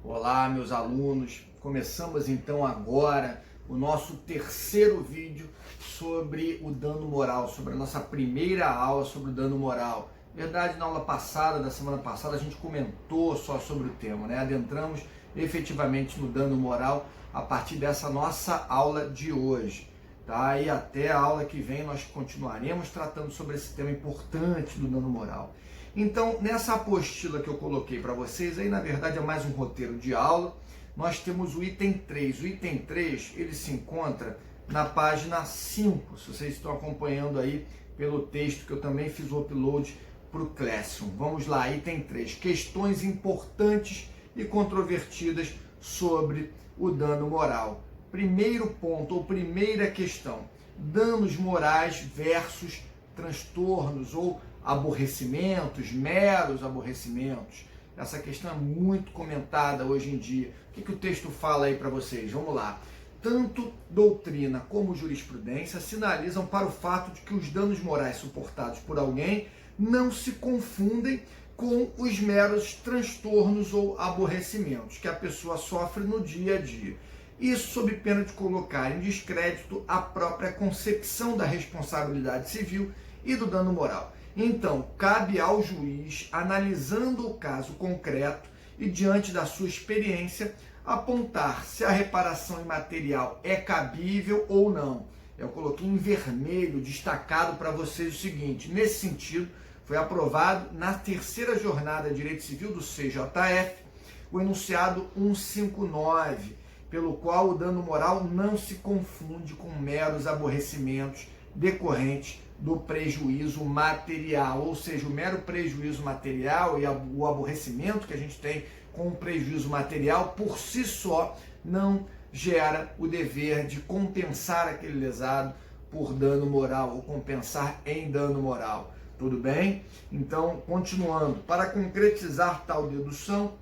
Olá, meus alunos. Começamos então agora o nosso terceiro vídeo sobre o dano moral, sobre a nossa primeira aula sobre o dano moral. Na verdade, na aula passada, da semana passada, a gente comentou só sobre o tema, né? Adentramos efetivamente no dano moral a partir dessa nossa aula de hoje, tá? E até a aula que vem nós continuaremos tratando sobre esse tema importante do dano moral. Então, nessa apostila que eu coloquei para vocês, aí na verdade é mais um roteiro de aula, nós temos o item 3. O item 3, ele se encontra na página 5, se vocês estão acompanhando aí pelo texto que eu também fiz o upload para o Classroom. Vamos lá, item 3, questões importantes e controvertidas sobre o dano moral. Primeiro ponto, ou primeira questão, danos morais versus transtornos ou aborrecimentos, meros aborrecimentos. Essa questão é muito comentada hoje em dia. O que o texto fala aí para vocês? Vamos lá. Tanto doutrina como jurisprudência sinalizam para o fato de que os danos morais suportados por alguém não se confundem com os meros transtornos ou aborrecimentos que a pessoa sofre no dia a dia. Isso sob pena de colocar em descrédito a própria concepção da responsabilidade civil e do dano moral. Então, cabe ao juiz, analisando o caso concreto e diante da sua experiência, apontar se a reparação imaterial é cabível ou não. Eu coloquei em vermelho, destacado para vocês o seguinte: nesse sentido, foi aprovado na terceira jornada de Direito Civil do CJF o enunciado 159, pelo qual o dano moral não se confunde com meros aborrecimentos decorrentes do prejuízo material, ou seja, o mero prejuízo material e o aborrecimento que a gente tem com o prejuízo material por si só não gera o dever de compensar aquele lesado por dano moral ou compensar em dano moral. Tudo bem? Então, continuando, para concretizar tal dedução,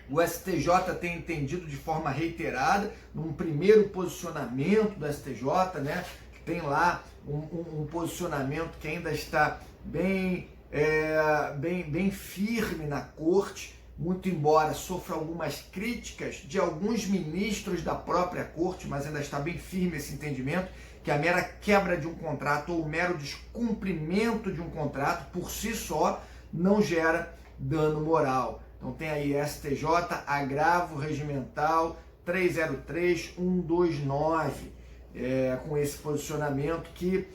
o STJ tem entendido de forma reiterada, num primeiro posicionamento do STJ, né, que tem lá um posicionamento que ainda está bem firme na corte, muito embora sofra algumas críticas de alguns ministros da própria corte, mas ainda está bem firme esse entendimento, que a mera quebra de um contrato ou o mero descumprimento de um contrato por si só não gera dano moral. Então tem aí STJ, agravo regimental 303129, com esse posicionamento que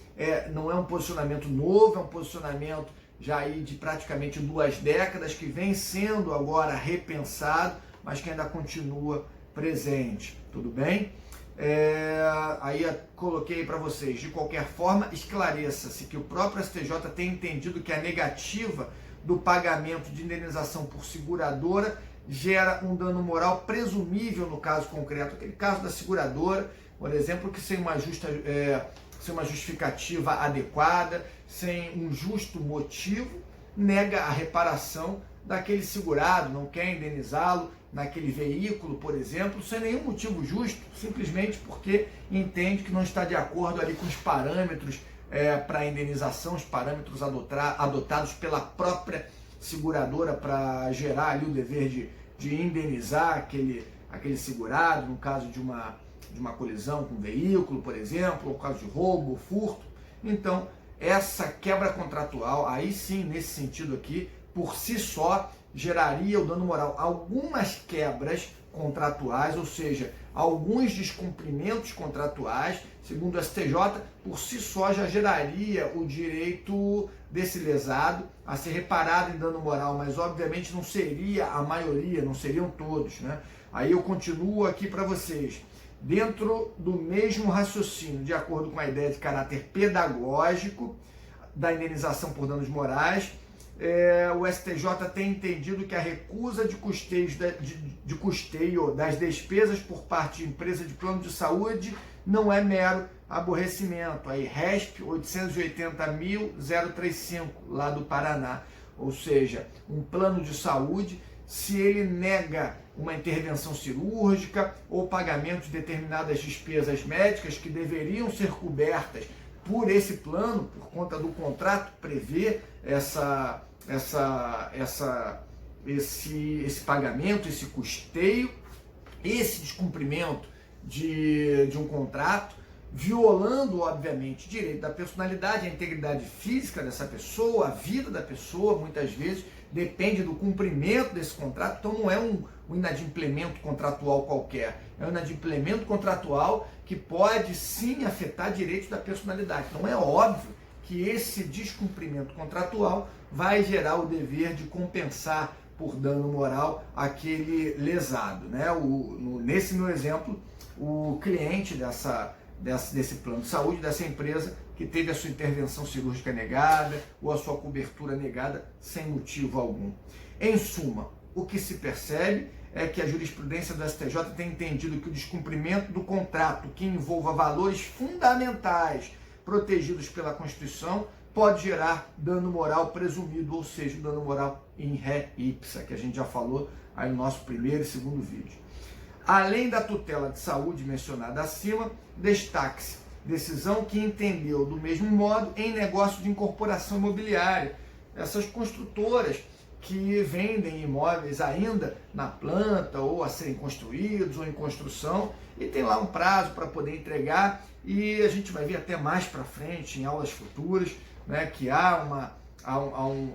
não é um posicionamento novo, é um posicionamento já aí de praticamente 2 décadas, que vem sendo agora repensado, mas que ainda continua presente. Tudo bem? Aí coloquei para vocês, de qualquer forma, esclareça-se que o próprio STJ tem entendido que a negativa do pagamento de indenização por seguradora gera um dano moral presumível no caso concreto, aquele caso da seguradora, por exemplo, que sem uma justificativa adequada, sem um justo motivo, nega a reparação daquele segurado, não quer indenizá-lo naquele veículo, por exemplo, sem nenhum motivo justo, simplesmente porque entende que não está de acordo ali com os parâmetros para indenização, os parâmetros adotados pela própria seguradora para gerar ali o dever de indenizar aquele segurado, no caso de uma colisão com um veículo, por exemplo, ou caso de roubo, furto. Então, essa quebra contratual, aí sim, nesse sentido aqui, por si só, geraria o dano moral. Algumas quebras contratuais, ou seja, alguns descumprimentos contratuais, segundo o STJ, por si só já geraria o direito desse lesado a ser reparado em dano moral, mas obviamente não seria a maioria, não seriam todos, né? Aí eu continuo aqui para vocês. Dentro do mesmo raciocínio, de acordo com a ideia de caráter pedagógico da indenização por danos morais, o STJ tem entendido que a recusa de custeio das despesas por parte de empresa de plano de saúde não é mero aborrecimento. Aí, RESP 880.035, lá do Paraná. Ou seja, um plano de saúde, se ele nega uma intervenção cirúrgica ou pagamento de determinadas despesas médicas que deveriam ser cobertas por esse plano, por conta do contrato prevê esse pagamento, esse custeio, esse descumprimento de um contrato, violando, obviamente, o direito da personalidade, a integridade física dessa pessoa, a vida da pessoa, muitas vezes, depende do cumprimento desse contrato. Então não é um inadimplemento contratual qualquer, é um inadimplemento contratual que pode sim afetar direitos da personalidade. Então é óbvio que esse descumprimento contratual vai gerar o dever de compensar por dano moral aquele lesado, né? Nesse meu exemplo, o cliente desse plano de saúde, dessa empresa, que teve a sua intervenção cirúrgica negada ou a sua cobertura negada sem motivo algum. Em suma, o que se percebe é que a jurisprudência do STJ tem entendido que o descumprimento do contrato que envolva valores fundamentais protegidos pela Constituição pode gerar dano moral presumido, ou seja, dano moral in re ipsa, que a gente já falou aí no nosso primeiro e segundo vídeo. Além da tutela de saúde mencionada acima, destaque-se decisão que entendeu do mesmo modo em negócio de incorporação imobiliária. Essas construtoras que vendem imóveis ainda na planta ou a serem construídos ou em construção e tem lá um prazo para poder entregar, e a gente vai ver até mais para frente em aulas futuras, né, que há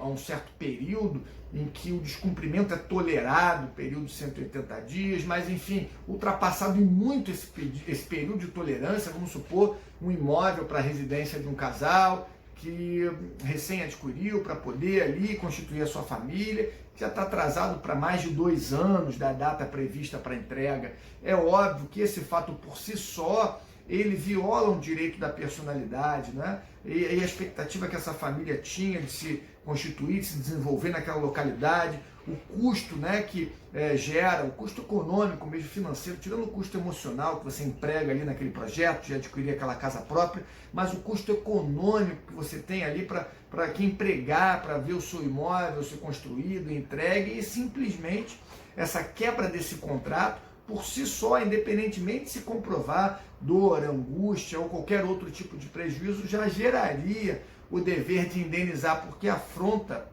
um certo período em que o descumprimento é tolerado, período de 180 dias, mas enfim, ultrapassado em muito esse período de tolerância, vamos supor um imóvel para a residência de um casal que recém adquiriu para poder ali constituir a sua família, que já está atrasado para mais de 2 anos da data prevista para entrega. É óbvio que esse fato por si só, ele viola um direito da personalidade, né? E a expectativa que essa família tinha de se constituir, de se desenvolver naquela localidade, o custo, né, que gera, o custo econômico, mesmo financeiro, tirando o custo emocional que você emprega ali naquele projeto, de adquirir aquela casa própria, mas o custo econômico que você tem ali para que empregar, para ver o seu imóvel ser construído, entregue, e simplesmente essa quebra desse contrato, por si só, independentemente de se comprovar dor, angústia ou qualquer outro tipo de prejuízo, já geraria o dever de indenizar, porque afronta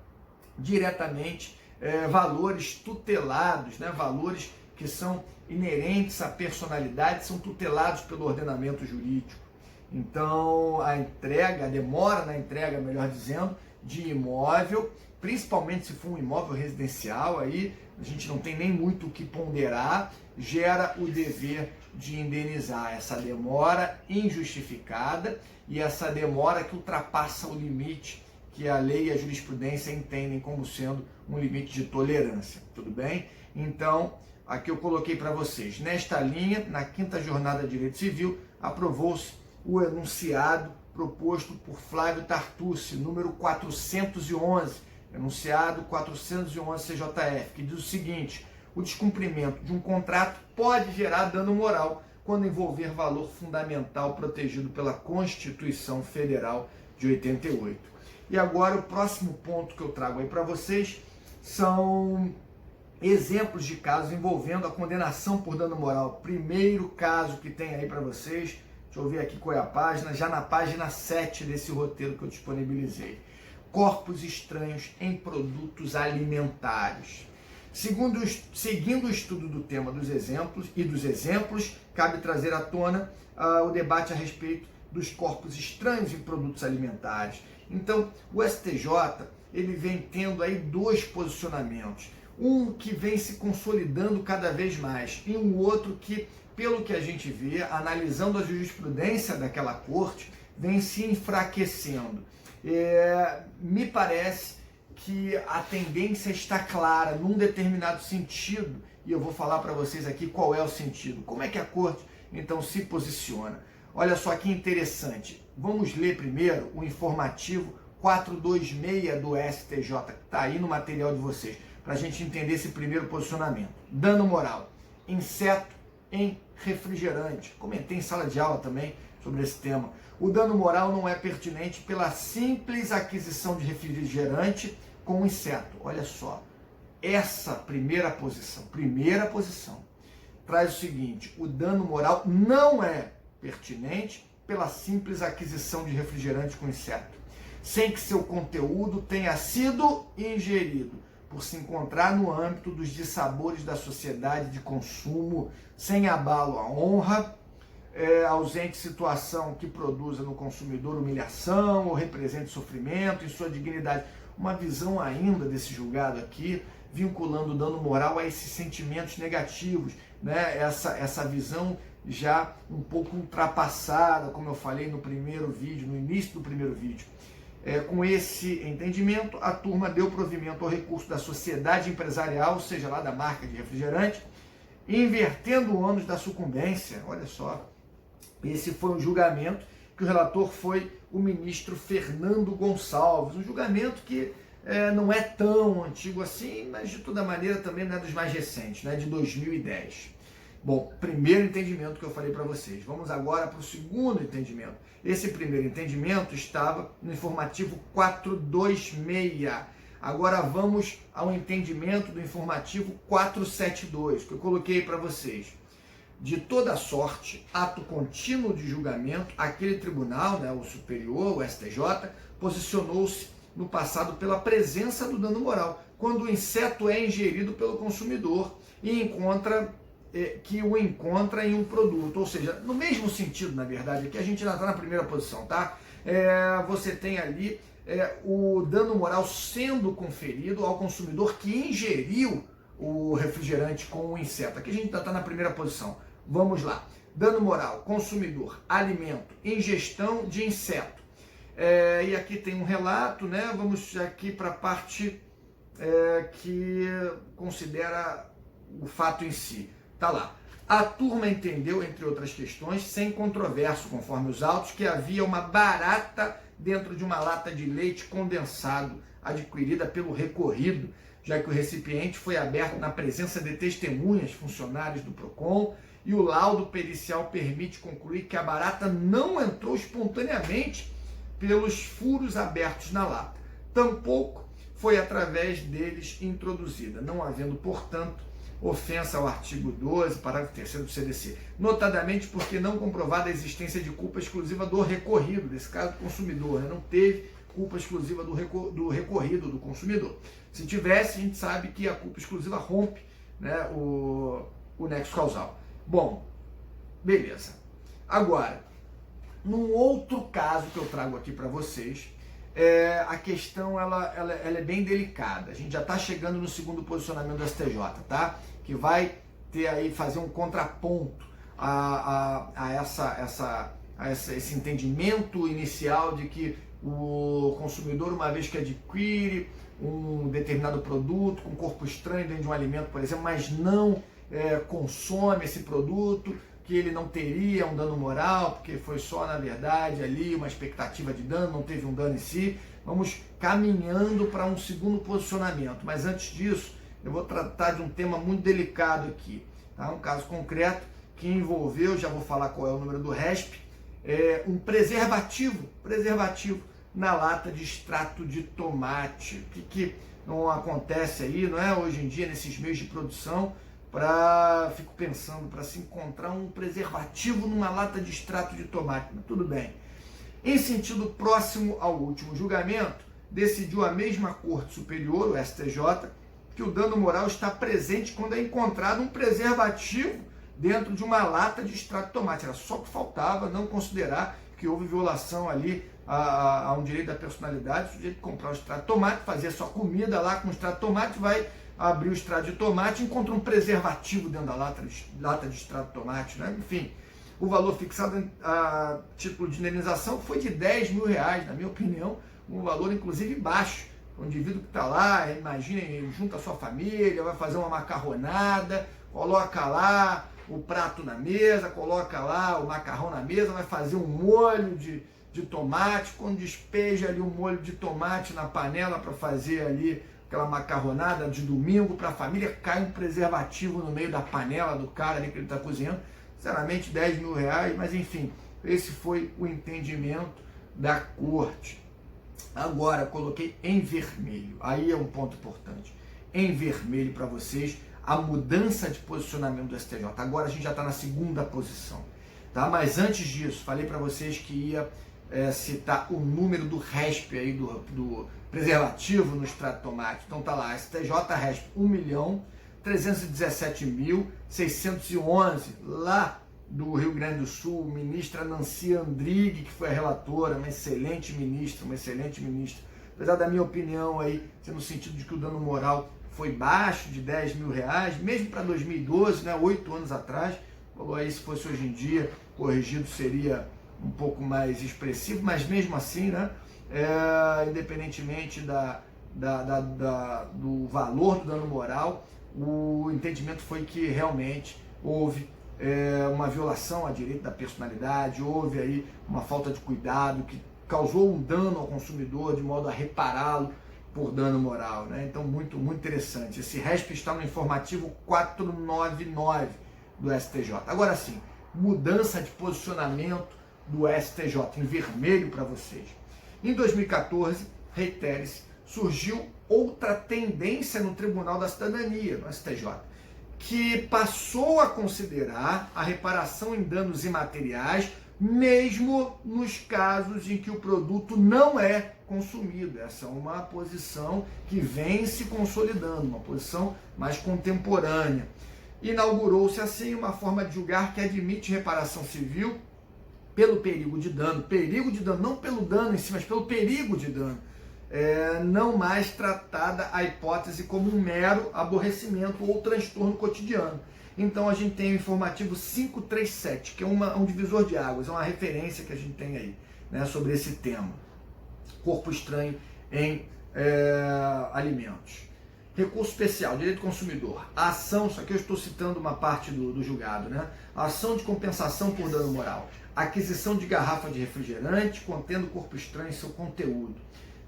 diretamente valores tutelados, né? Valores que são inerentes à personalidade, são tutelados pelo ordenamento jurídico. Então, a demora na entrega, melhor dizendo, de imóvel, principalmente se for um imóvel residencial, aí a gente não tem nem muito o que ponderar, gera o dever de indenizar essa demora injustificada e essa demora que ultrapassa o limite que a lei e a jurisprudência entendem como sendo um limite de tolerância, tudo bem? Então, aqui eu coloquei para vocês, nesta linha, na 5ª Jornada de Direito Civil, aprovou-se o enunciado proposto por Flávio Tartucci, número 411, enunciado 411 CJF, que diz o seguinte: o descumprimento de um contrato pode gerar dano moral quando envolver valor fundamental protegido pela Constituição Federal de 88. E agora o próximo ponto que eu trago aí para vocês são exemplos de casos envolvendo a condenação por dano moral. Primeiro caso que tem aí para vocês, deixa eu ver aqui qual é a página, já na página 7 desse roteiro que eu disponibilizei. Corpos estranhos em produtos alimentares. Seguindo o estudo do tema dos exemplos, cabe trazer à tona o debate a respeito dos corpos estranhos em produtos alimentares. Então, o STJ ele vem tendo aí 2 posicionamentos. Um que vem se consolidando cada vez mais e um outro que, pelo que a gente vê, analisando a jurisprudência daquela corte, vem se enfraquecendo. Me parece que a tendência está clara num determinado sentido, e eu vou falar para vocês aqui qual é o sentido. Como é que a corte, então, se posiciona? Olha só que interessante. Vamos ler primeiro o informativo 426 do STJ, que está aí no material de vocês, para a gente entender esse primeiro posicionamento. Dano moral. Inseto em refrigerante. Comentei em sala de aula também sobre esse tema. O dano moral não é pertinente pela simples aquisição de refrigerante com inseto. Olha só, essa primeira posição, traz o seguinte: o dano moral não é pertinente pela simples aquisição de refrigerante com inseto, sem que seu conteúdo tenha sido ingerido por se encontrar no âmbito dos dissabores da sociedade de consumo, sem abalo à honra, ausente situação que produza no consumidor humilhação ou represente sofrimento em sua dignidade. Uma visão ainda desse julgado aqui, vinculando o dano moral a esses sentimentos negativos, né? Essa visão já um pouco ultrapassada, como eu falei no primeiro vídeo, no início do primeiro vídeo. Com esse entendimento, a turma deu provimento ao recurso da sociedade empresarial, seja lá da marca de refrigerante, invertendo o ônus da sucumbência. Olha só, esse foi um julgamento que o relator foi o ministro Fernando Gonçalves, um julgamento que não é tão antigo assim, mas de toda maneira também não é dos mais recentes, né, de 2010. Bom, primeiro entendimento que eu falei para vocês. Vamos agora para o segundo entendimento. Esse primeiro entendimento estava no informativo 426. Agora vamos ao entendimento do informativo 472, que eu coloquei para vocês. De toda sorte, ato contínuo de julgamento, aquele tribunal, né, o superior, o STJ, posicionou-se no passado pela presença do dano moral, quando o inseto é ingerido pelo consumidor e que o encontra em um produto, ou seja, no mesmo sentido, na verdade, aqui a gente ainda está na primeira posição, tá? Você tem ali o dano moral sendo conferido ao consumidor que ingeriu o refrigerante com o inseto. Aqui a gente ainda está na primeira posição. Vamos lá. Dano moral, consumidor, alimento, ingestão de inseto. E aqui tem um relato, né? Vamos aqui para a parte que considera o fato em si. Tá lá. A turma entendeu, entre outras questões, sem controverso, conforme os autos, que havia uma barata dentro de uma lata de leite condensado adquirida pelo recorrido, já que o recipiente foi aberto na presença de testemunhas, funcionários do PROCON, e o laudo pericial permite concluir que a barata não entrou espontaneamente pelos furos abertos na lata. Tampouco foi através deles introduzida, não havendo, portanto, ofensa ao artigo 12, parágrafo 3º do CDC, notadamente porque não comprovada a existência de culpa exclusiva do recorrido, nesse caso do consumidor, né? Não teve culpa exclusiva do recorrido, do consumidor. Se tivesse, a gente sabe que a culpa exclusiva rompe, né, o nexo causal. Bom, beleza. Agora, num outro caso que eu trago aqui para vocês, a questão ela é bem delicada. A gente já está chegando no segundo posicionamento do STJ, tá? Que vai ter aí, fazer um contraponto a esse entendimento inicial de que o consumidor, uma vez que adquire um determinado produto com corpo estranho dentro de um alimento, por exemplo, mas não consome esse produto, que ele não teria um dano moral, porque foi só, na verdade, ali uma expectativa de dano, não teve um dano em si. Vamos caminhando para um segundo posicionamento, mas antes disso, eu vou tratar de um tema muito delicado aqui, tá? Um caso concreto que envolveu, já vou falar qual é o número do RESP, um preservativo na lata de extrato de tomate. O que não acontece aí, não é? Hoje em dia, nesses meios de produção, fico pensando, para se encontrar um preservativo numa lata de extrato de tomate, mas tudo bem. Em sentido próximo ao último julgamento, decidiu a mesma Corte Superior, o STJ, que o dano moral está presente quando é encontrado um preservativo dentro de uma lata de extrato de tomate. Era só que faltava não considerar que houve violação ali a um direito da personalidade. O sujeito comprar um extrato de tomate, fazer sua comida lá com extrato de tomate, vai abrir o extrato de tomate e encontra um preservativo dentro da lata de extrato de tomate, né? Enfim, o valor fixado a título de indenização foi de R$10 mil, na minha opinião, um valor inclusive baixo. O indivíduo que está lá, imaginem, junta a sua família, vai fazer uma macarronada, coloca lá o prato na mesa, coloca lá o macarrão na mesa, vai fazer um molho de tomate, quando despeja ali o molho de tomate na panela para fazer ali aquela macarronada de domingo para a família, cai um preservativo no meio da panela do cara ali que ele está cozinhando. Sinceramente, R$10 mil, mas enfim, esse foi o entendimento da corte. Agora, coloquei em vermelho, aí é um ponto importante, em vermelho para vocês, a mudança de posicionamento do STJ. Agora a gente já está na segunda posição, tá? Mas antes disso, falei para vocês que ia citar o número do RESP aí, preservativo no extrato de tomate. Então tá lá, STJ-RESP 1.317.611, lá do Rio Grande do Sul, ministra Nancy Andrighi, que foi a relatora, uma excelente ministra, apesar da minha opinião aí, no sentido de que o dano moral foi baixo, de R$10 mil, mesmo para 2012, né, 8 anos atrás, falou aí, se fosse hoje em dia, corrigido seria um pouco mais expressivo, mas mesmo assim, né, independentemente do valor do dano moral, o entendimento foi que realmente houve uma violação a direito da personalidade, houve aí uma falta de cuidado que causou um dano ao consumidor de modo a repará-lo por dano moral, né? Então, muito interessante. Esse RESP está no informativo 499 do STJ. Agora sim, mudança de posicionamento do STJ, em vermelho para vocês. Em 2014, reitere-se, surgiu outra tendência no Tribunal da Cidadania, no STJ, que passou a considerar a reparação em danos imateriais mesmo nos casos em que o produto não é consumido. Essa é uma posição que vem se consolidando, uma posição mais contemporânea. Inaugurou-se assim uma forma de julgar que admite reparação civil pelo perigo de dano, não pelo dano em si, mas pelo perigo de dano, não mais tratada a hipótese como um mero aborrecimento ou transtorno cotidiano. Então a gente tem o informativo 537, que é um divisor de águas, é uma referência que a gente tem aí, né, sobre esse tema. Corpo estranho em alimentos. Recurso especial, direito do consumidor. A ação, isso aqui eu estou citando uma parte do julgado, né? A ação de compensação por dano moral. Aquisição de garrafa de refrigerante contendo corpo estranho em seu conteúdo.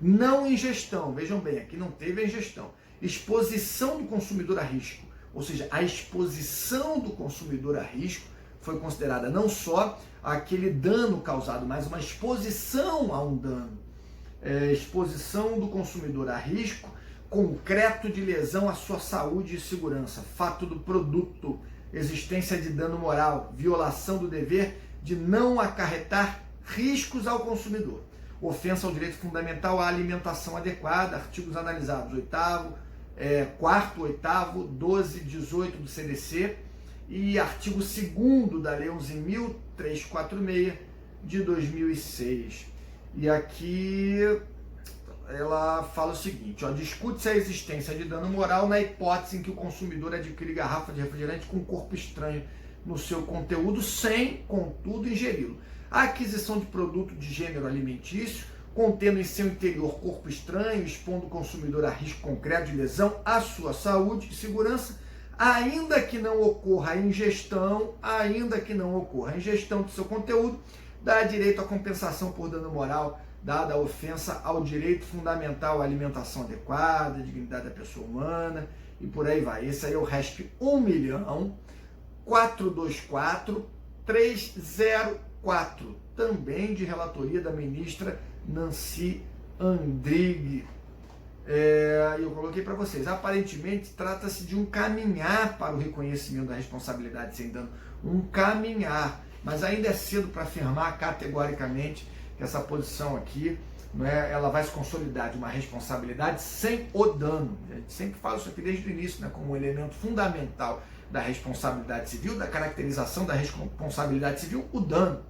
Não ingestão, vejam bem, aqui não teve a ingestão. Exposição do consumidor a risco. Ou seja, a exposição do consumidor a risco foi considerada não só aquele dano causado, mas uma exposição a um dano. Exposição do consumidor a risco concreto de lesão à sua saúde e segurança, fato do produto, existência de dano moral, violação do dever de não acarretar riscos ao consumidor, ofensa ao direito fundamental à alimentação adequada, artigos analisados 4º, 8º, 12, 18 do CDC e artigo 2º da Lei 11.346 de 2006. E aqui ela fala o seguinte, discute-se a existência de dano moral na hipótese em que o consumidor adquire garrafa de refrigerante com corpo estranho no seu conteúdo, sem, contudo, ingeri-lo. A aquisição de produto de gênero alimentício, contendo em seu interior corpo estranho, expondo o consumidor a risco concreto de lesão à sua saúde e segurança, ainda que não ocorra a ingestão de seu conteúdo, dá direito à compensação por dano moral, dada a ofensa ao direito fundamental à alimentação adequada, à dignidade da pessoa humana, e por aí vai. Esse aí é o RESP 1.424.304, também de relatoria da ministra Nancy Andrighi. Eu coloquei para vocês, aparentemente trata-se de um caminhar para o reconhecimento da responsabilidade sem dano, um caminhar, mas ainda é cedo para afirmar categoricamente que essa posição aqui, ela vai se consolidar de uma responsabilidade sem o dano. A gente sempre fala isso aqui desde o início, como um elemento fundamental da responsabilidade civil, da caracterização da responsabilidade civil, o dano.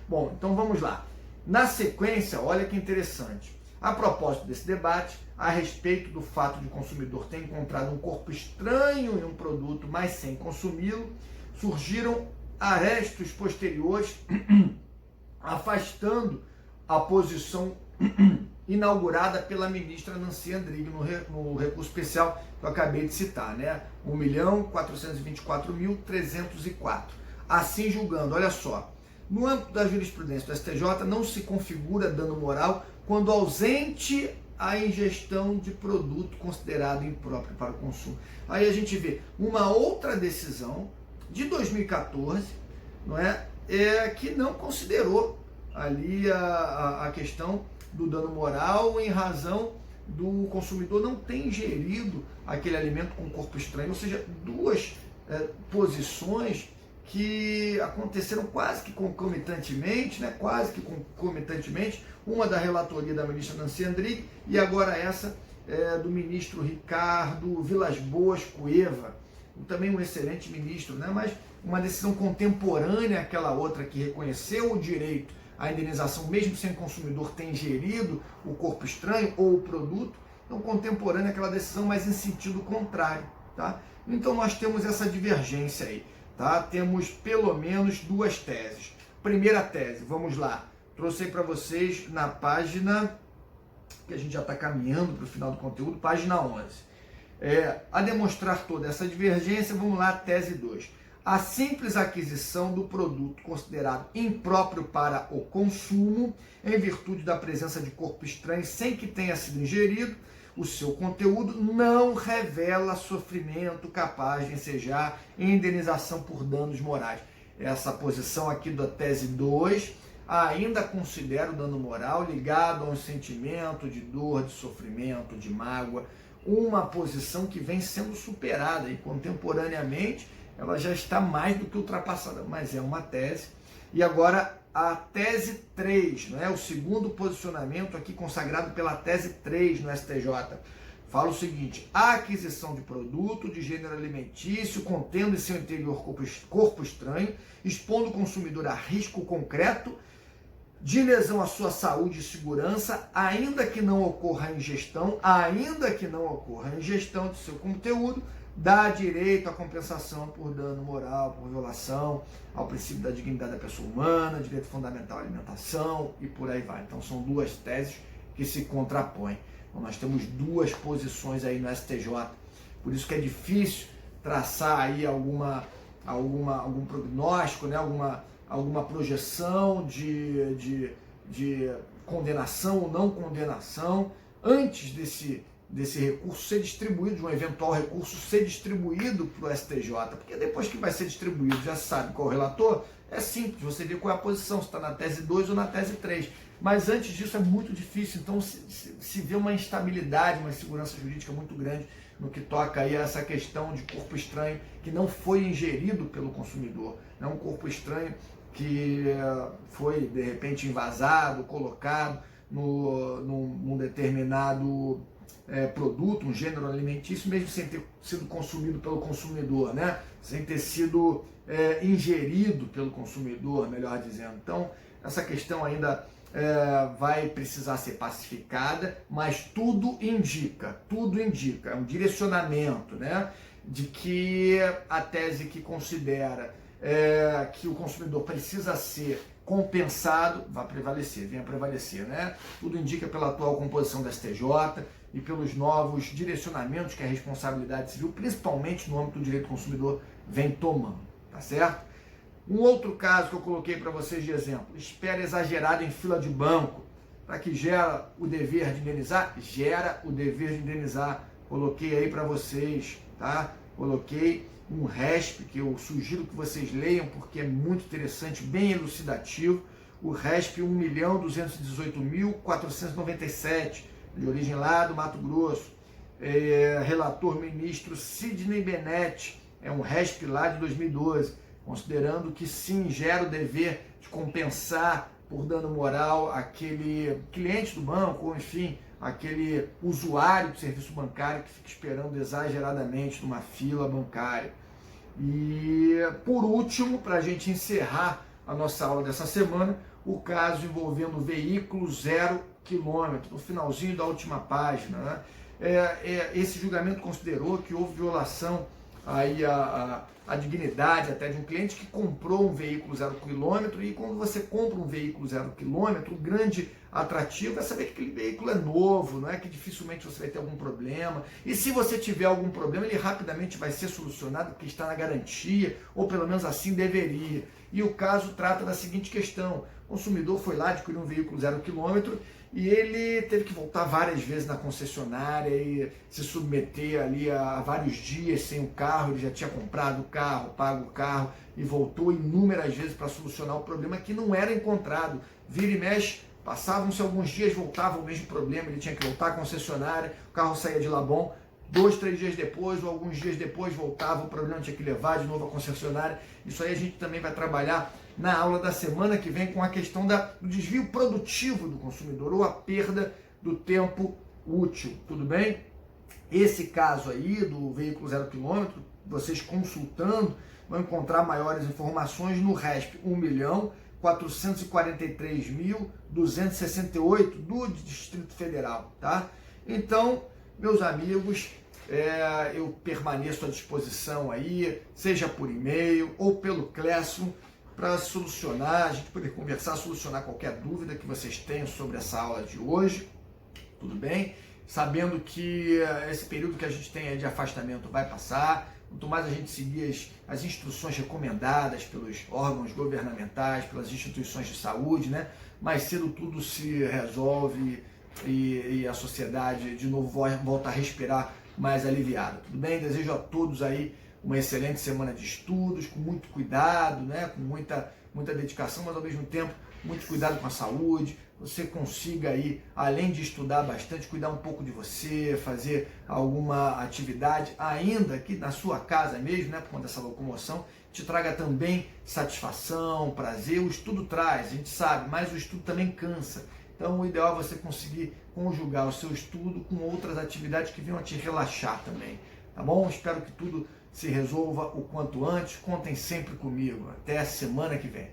Bom, então vamos lá. Na sequência, olha que interessante. A propósito desse debate, a respeito do fato de o consumidor ter encontrado um corpo estranho em um produto, mas sem consumi-lo, surgiram arestos posteriores afastando a posição inaugurada pela ministra Nancy Andrighi no recurso especial que eu acabei de citar, 1.424.304. Assim julgando, olha só, no âmbito da jurisprudência do STJ não se configura dano moral quando ausente a ingestão de produto considerado impróprio para o consumo. Aí a gente vê uma outra decisão de 2014, que não considerou ali a questão do dano moral em razão do consumidor não ter ingerido aquele alimento com corpo estranho, ou seja, duas posições que aconteceram quase que concomitantemente, né? Quase que concomitantemente, uma da relatoria da ministra Nancy Andrighi e agora essa do ministro Ricardo Vilas Boas Cueva, também um excelente ministro, né? Mas uma decisão contemporânea àquela outra que reconheceu o direito à indenização, mesmo sem o consumidor ter ingerido o corpo estranho ou o produto, então contemporânea àquela decisão, mas em sentido contrário, tá? Então nós temos essa divergência aí, tá? Temos pelo menos duas teses. Primeira tese, vamos lá, trouxe aí para vocês na página, que a gente já está caminhando para o final do conteúdo, página 11. A demonstrar toda essa divergência, vamos lá, tese 2. A simples aquisição do produto considerado impróprio para o consumo, em virtude da presença de corpo estranho sem que tenha sido ingerido, o seu conteúdo não revela sofrimento capaz de ensejar indenização por danos morais. Essa posição aqui da tese 2 ainda considera o dano moral ligado a um sentimento de dor, de sofrimento, de mágoa, uma posição que vem sendo superada e contemporaneamente ela já está mais do que ultrapassada, mas é uma tese. E agora a tese 3, não é? O segundo posicionamento aqui consagrado pela tese 3 no STJ, fala o seguinte: a aquisição de produto de gênero alimentício contendo em seu interior corpo estranho, expondo o consumidor a risco concreto de lesão à sua saúde e segurança, ainda que não ocorra a ingestão de seu conteúdo, dá direito à compensação por dano moral, por violação ao princípio da dignidade da pessoa humana, direito fundamental à alimentação e por aí vai. Então são duas teses que se contrapõem. Então nós temos duas posições aí no STJ, por isso que é difícil traçar aí algum prognóstico, né? alguma projeção de condenação ou não condenação antes desse recurso ser distribuído, de um eventual recurso ser distribuído para o STJ, porque depois que vai ser distribuído, já sabe qual é o relator, é simples, você vê qual é a posição, se está na tese 2 ou na tese 3, mas antes disso é muito difícil, então se vê uma instabilidade, uma insegurança jurídica muito grande no que toca aí a essa questão de corpo estranho que não foi ingerido pelo consumidor, é um corpo estranho que foi de repente invasado, colocado num determinado produto, um gênero alimentício, mesmo sem ter sido consumido pelo consumidor, né? Sem ter sido ingerido pelo consumidor, melhor dizendo. Então, essa questão ainda vai precisar ser pacificada, mas tudo indica, é um direcionamento, né? De que a tese que considera que o consumidor precisa ser compensado venha prevalecer, né? Tudo indica pela atual composição da STJ e pelos novos direcionamentos que a responsabilidade civil, principalmente no âmbito do direito do consumidor, vem tomando, tá certo? Um outro caso que eu coloquei para vocês de exemplo: espera exagerada em fila de banco, para que gera o dever de indenizar? Gera o dever de indenizar. Coloquei aí para vocês, tá? Coloquei um RESP que eu sugiro que vocês leiam porque é muito interessante, bem elucidativo. O RESP 1.218.497, de origem lá do Mato Grosso. Relator ministro Sidney Bennett, é um RESP lá de 2012, considerando que sim, gera o dever de compensar por dano moral aquele cliente do banco, ou enfim, aquele usuário do serviço bancário que fica esperando exageradamente numa fila bancária. E por último, para a gente encerrar a nossa aula dessa semana, o caso envolvendo veículo 0 km, no finalzinho da última página, né? Esse julgamento considerou que houve violação aí a dignidade até de um cliente que comprou um veículo 0 km, e quando você compra um veículo 0 km, o grande atrativo é saber que aquele veículo é novo, não é que dificilmente você vai ter algum problema, e se você tiver algum problema, ele rapidamente vai ser solucionado porque está na garantia, ou pelo menos assim deveria. E o caso trata da seguinte questão: o consumidor foi lá, adquiriu um veículo 0 km, e ele teve que voltar várias vezes na concessionária e se submeter ali a vários dias sem o carro. Ele já tinha comprado o carro, pago o carro e voltou inúmeras vezes para solucionar o problema que não era encontrado. Vira e mexe, passavam-se alguns dias, voltava o mesmo problema, ele tinha que voltar à concessionária, o carro saía de lá bom, 2, 3 dias depois ou alguns dias depois voltava, o problema tinha que levar de novo à concessionária. Isso aí a gente também vai trabalhar na aula da semana que vem com a questão do desvio produtivo do consumidor ou a perda do tempo útil, tudo bem? Esse caso aí do veículo 0 km, vocês consultando vão encontrar maiores informações no RESP 1.443.268 do Distrito Federal, tá? Então, meus amigos, eu permaneço à disposição aí, seja por e-mail ou pelo Classroom, para solucionar, a gente poder conversar, solucionar qualquer dúvida que vocês tenham sobre essa aula de hoje, tudo bem? Sabendo que esse período que a gente tem aí de afastamento vai passar, quanto mais a gente seguir as instruções recomendadas pelos órgãos governamentais, pelas instituições de saúde, né? Mais cedo tudo se resolve e a sociedade de novo volta a respirar mais aliviada, tudo bem? Desejo a todos aí uma excelente semana de estudos, com muito cuidado, né? Com muita dedicação, mas ao mesmo tempo muito cuidado com a saúde. Você consiga aí, além de estudar bastante, cuidar um pouco de você, fazer alguma atividade, ainda que na sua casa mesmo, né, por conta dessa locomoção, te traga também satisfação, prazer. O estudo traz, a gente sabe, mas o estudo também cansa. Então o ideal é você conseguir conjugar o seu estudo com outras atividades que venham a te relaxar também, tá bom? Espero que tudo se resolva o quanto antes. Contem sempre comigo. Até a semana que vem.